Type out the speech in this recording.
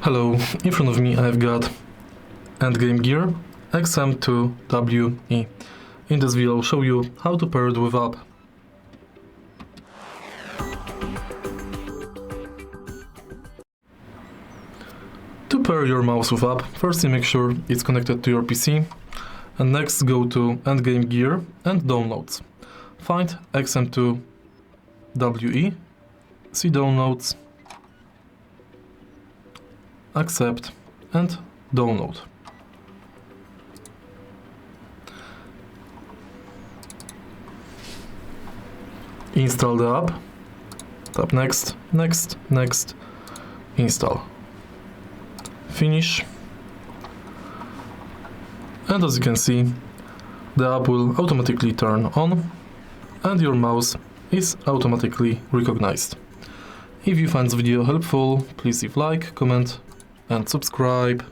Hello, in front of me I've got Endgame Gear XM2we. In this video I'll show you how to pair it with app. To pair your mouse with app, firstly make sure it's connected to your PC, and next go to Endgame Gear and Downloads. Find XM2we, see Downloads, accept and download. Install the app, tap next, next, next, install. Finish. And as you can see, the app will automatically turn on and your mouse is automatically recognized. If you find this video helpful, please leave like, comment and subscribe.